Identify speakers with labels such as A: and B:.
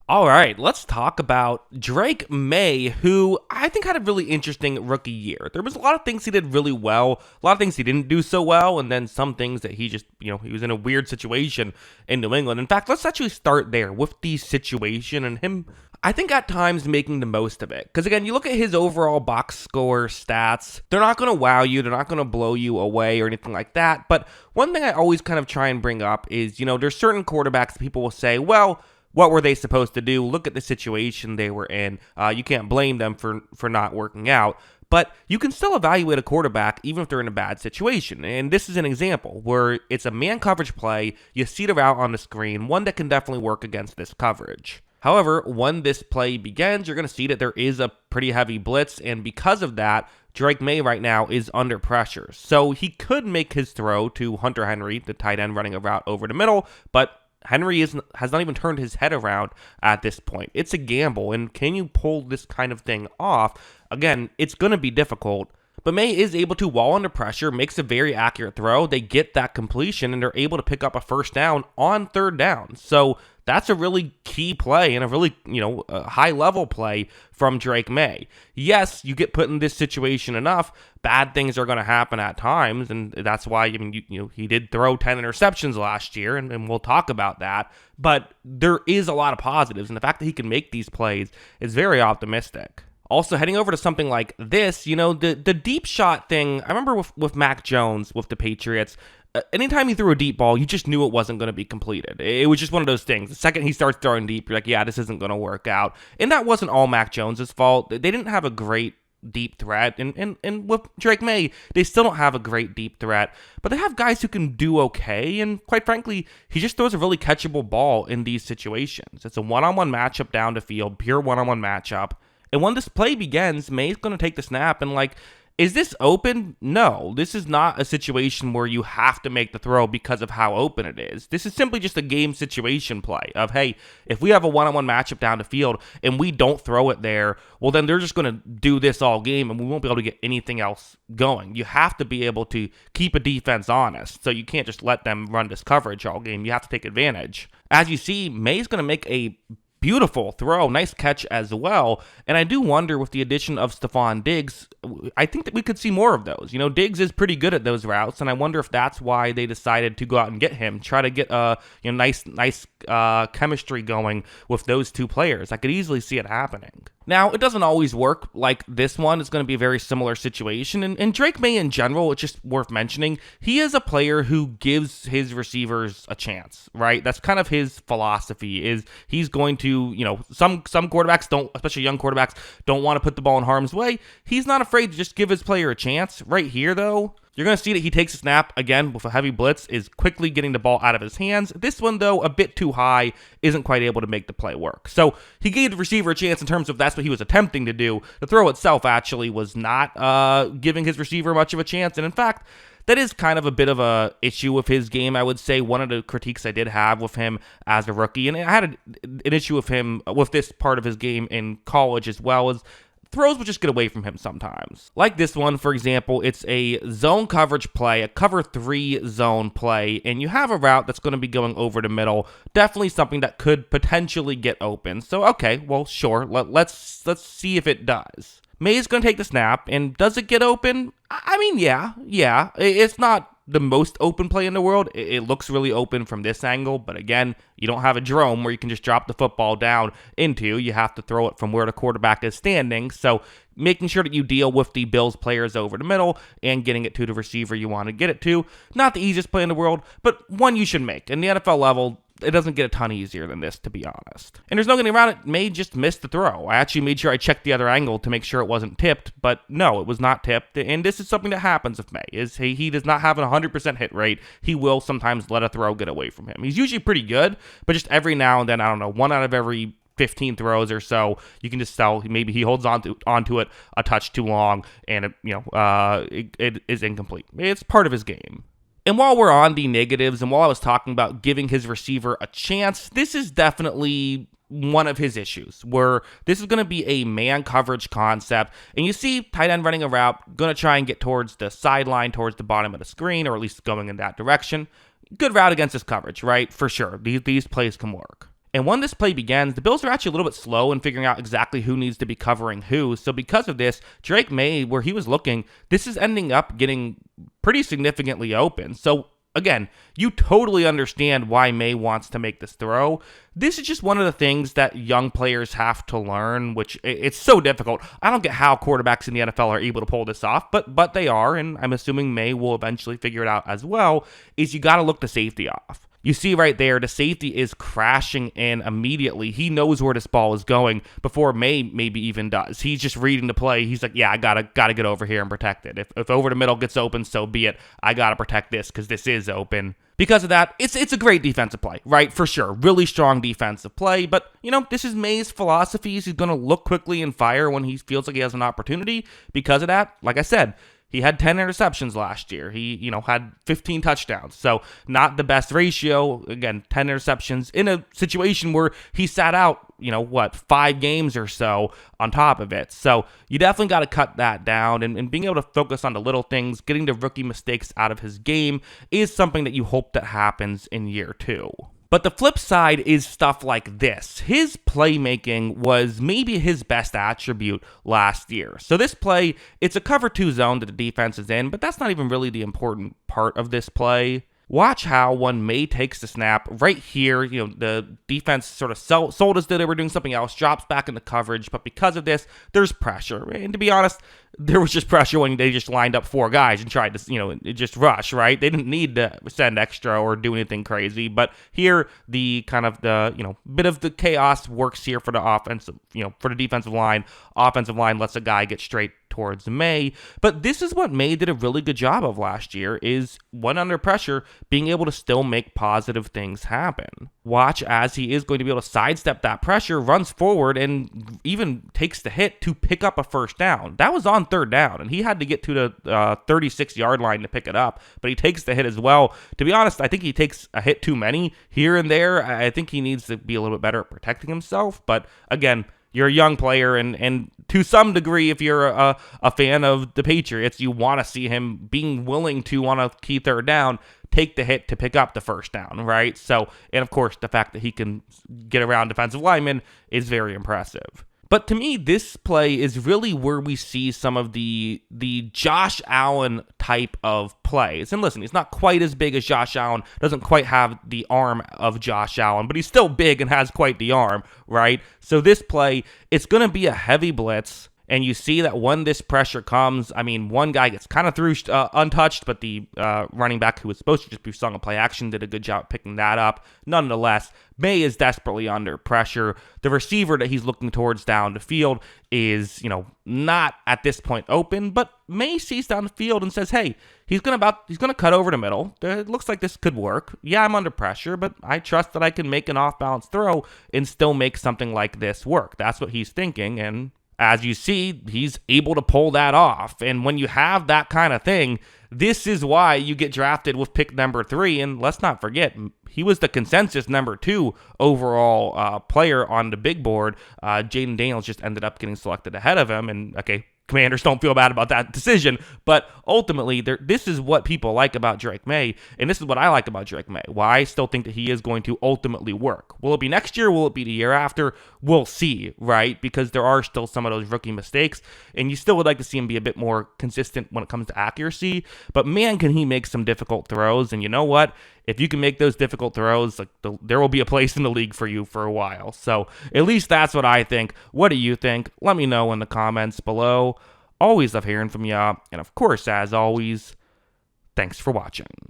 A: All right, let's talk about Drake Maye, who I think had a really interesting rookie year. There was a lot of things he did really well, a lot of things he didn't do so well, and then some things that he just, he was in a weird situation in New England. In fact, let's actually start there with the situation and him, I think at times making the most of it. Because again, you look at his overall box score stats, they're not going to wow you, they're not going to blow you away or anything like that. But one thing I always kind of try and bring up is, there's certain quarterbacks that people will say, well, what were they supposed to do? Look at the situation they were in. You can't blame them for not working out. But you can still evaluate a quarterback even if they're in a bad situation. And this is an example where it's a man coverage play. You see the route on the screen, one that can definitely work against this coverage. However, when this play begins, you're going to see that there is a pretty heavy blitz. And because of that, Drake Maye right now is under pressure. So he could make his throw to Hunter Henry, the tight end running a route over the middle, but Henry has not even turned his head around at this point. It's a gamble, and can you pull this kind of thing off? Again, it's going to be difficult, but Maye is able to, while under pressure, makes a very accurate throw. They get that completion, and they're able to pick up a first down on third down. So that's a really key play and a really, a high-level play from Drake Maye. Yes, you get put in this situation enough, bad things are going to happen at times, and that's why, he did throw 10 interceptions last year, and we'll talk about that. But there is a lot of positives, and the fact that he can make these plays is very optimistic. Also, heading over to something like this, the deep shot thing, I remember with Mac Jones, with the Patriots, anytime he threw a deep ball, you just knew it wasn't going to be completed. It was just one of those things. The second he starts throwing deep, you're like, yeah, this isn't going to work out. And that wasn't all Mac Jones' fault. They didn't have a great deep threat. And with Drake Maye, they still don't have a great deep threat. But they have guys who can do okay. And quite frankly, he just throws a really catchable ball in these situations. It's a one-on-one matchup down the field, pure one-on-one matchup. And when this play begins, Maye's going to take the snap and is this open? No, this is not a situation where you have to make the throw because of how open it is. This is simply just a game situation play of, hey, if we have a one-on-one matchup down the field and we don't throw it there, well, then they're just going to do this all game and we won't be able to get anything else going. You have to be able to keep a defense honest, so you can't just let them run this coverage all game. You have to take advantage. As you see, Maye's going to make a beautiful throw, nice catch as well. And I do wonder, with the addition of Stephon Diggs, I think that we could see more of those. Diggs is pretty good at those routes, and I wonder if that's why they decided to go out and get him, try to get nice chemistry going with those two players. I could easily see it happening. Now, it doesn't always work like this one. It's going to be a very similar situation. And Drake Maye in general, it's just worth mentioning, he is a player who gives his receivers a chance, right? That's kind of his philosophy, is he's going to, some quarterbacks don't, especially young quarterbacks, don't want to put the ball in harm's way. He's not afraid to just give his player a chance. Right here, though, you're going to see that he takes a snap, again, with a heavy blitz, is quickly getting the ball out of his hands. This one, though, a bit too high, isn't quite able to make the play work. So he gave the receiver a chance in terms of that's what he was attempting to do. The throw itself actually was not giving his receiver much of a chance. And in fact, that is kind of a bit of a issue with his game, I would say. One of the critiques I did have with him as a rookie, and I had an issue with him with this part of his game in college as well, is throws would just get away from him sometimes. Like this one, for example, it's a zone coverage play, a cover 3 zone play, and you have a route that's going to be going over the middle. Definitely something that could potentially get open. So, okay, well, sure, let's see if it does. Maye's going to take the snap, and does it get open? I mean, yeah. It's not the most open play in the world. It looks really open from this angle, but again, you don't have a Jerome where you can just drop the football down into. You have to throw it from where the quarterback is standing, so making sure that you deal with the Bills players over the middle and getting it to the receiver you want to get it to. Not the easiest play in the world, but one you should make. In the NFL level, it doesn't get a ton easier than this, to be honest. And there's no getting around it. Maye just missed the throw. I actually made sure I checked the other angle to make sure it wasn't tipped, but no, it was not tipped. And this is something that happens with Maye, is he does not have an 100% hit rate. He will sometimes let a throw get away from him. He's usually pretty good, but just every now and then, I don't know, 1 out of every 15 throws or so, you can just tell maybe he holds onto it a touch too long, and it is incomplete. It's part of his game. And while we're on the negatives, and while I was talking about giving his receiver a chance, this is definitely one of his issues, where this is going to be a man coverage concept, and you see tight end running a route, going to try and get towards the sideline, towards the bottom of the screen, or at least going in that direction. Good route against this coverage, right? For sure. These plays can work. And when this play begins, the Bills are actually a little bit slow in figuring out exactly who needs to be covering who. So because of this, Drake Maye, where he was looking, this is ending up getting pretty significantly open. So again, you totally understand why Maye wants to make this throw. This is just one of the things that young players have to learn, which it's so difficult. I don't get how quarterbacks in the NFL are able to pull this off, but they are, and I'm assuming Maye will eventually figure it out as well, is you got to look the safety off. You see right there, the safety is crashing in immediately. He knows where this ball is going before Maye maybe even does. He's just reading the play. He's like, yeah, I gotta get over here and protect it. If over the middle gets open, so be it. I gotta protect this because this is open. Because of that, it's a great defensive play, right? For sure. Really strong defensive play. But, this is Maye's philosophy. He's going to look quickly and fire when he feels like he has an opportunity. Because of that, like I said, he had 10 interceptions last year. He, had 15 touchdowns. So not the best ratio. Again, 10 interceptions in a situation where he sat out, 5 games or so on top of it. So you definitely got to cut that down. And being able to focus on the little things, getting the rookie mistakes out of his game is something that you hope that happens in year 2. But the flip side is stuff like this. His playmaking was maybe his best attribute last year. So this play, it's a cover 2 zone that the defense is in, but that's not even really the important part of this play. Watch how when Maye takes the snap right here, the defense sort of sold us that they were doing something else, drops back into coverage, but because of this, there's pressure. And to be honest, there was just pressure when they just lined up 4 guys and tried to, just rush, right? They didn't need to send extra or do anything crazy, but here, the kind of the, bit of the chaos works here for the offensive, for the defensive line. Offensive line lets a guy get straight towards Maye, but this is what Maye did a really good job of last year, is when under pressure, being able to still make positive things happen. Watch as he is going to be able to sidestep that pressure, runs forward, and even takes the hit to pick up a first down. That was on 3rd down, and he had to get to the 36-yard line to pick it up, but he takes the hit as well. To be honest, I think he takes a hit too many here and there. I think he needs to be a little bit better at protecting himself, but again, you're a young player, and to some degree, if you're a fan of the Patriots, you want to see him being willing to, on a key 3rd down, take the hit to pick up the first down, right? So, and of course, the fact that he can get around defensive linemen is very impressive. But to me, this play is really where we see some of the Josh Allen type of plays. And listen, he's not quite as big as Josh Allen, doesn't quite have the arm of Josh Allen, but he's still big and has quite the arm, right? So this play, it's going to be a heavy blitz. And you see that when this pressure comes, one guy gets kind of through untouched, but the running back who was supposed to just be sung a play action did a good job picking that up. Nonetheless, Maye is desperately under pressure. The receiver that he's looking towards down the field is, not at this point open, but Maye sees down the field and says, hey, he's gonna cut over the middle. It looks like this could work. Yeah, I'm under pressure, but I trust that I can make an off-balance throw and still make something like this work. That's what he's thinking, and as you see, he's able to pull that off. And when you have that kind of thing, this is why you get drafted with pick number 3. And let's not forget, he was the consensus number 2 overall player on the big board. Jaden Daniels just ended up getting selected ahead of him. And okay, Commanders don't feel bad about that decision, but ultimately, this is what people like about Drake Maye, and this is what I like about Drake Maye, why I still think that he is going to ultimately work. Will it be next year? Will it be the year after? We'll see, right? Because there are still some of those rookie mistakes, and you still would like to see him be a bit more consistent when it comes to accuracy, but man, can he make some difficult throws, and you know what? If you can make those difficult throws, there will be a place in the league for you for a while. So at least that's what I think. What do you think? Let me know in the comments below. Always love hearing from ya. And of course, as always, thanks for watching.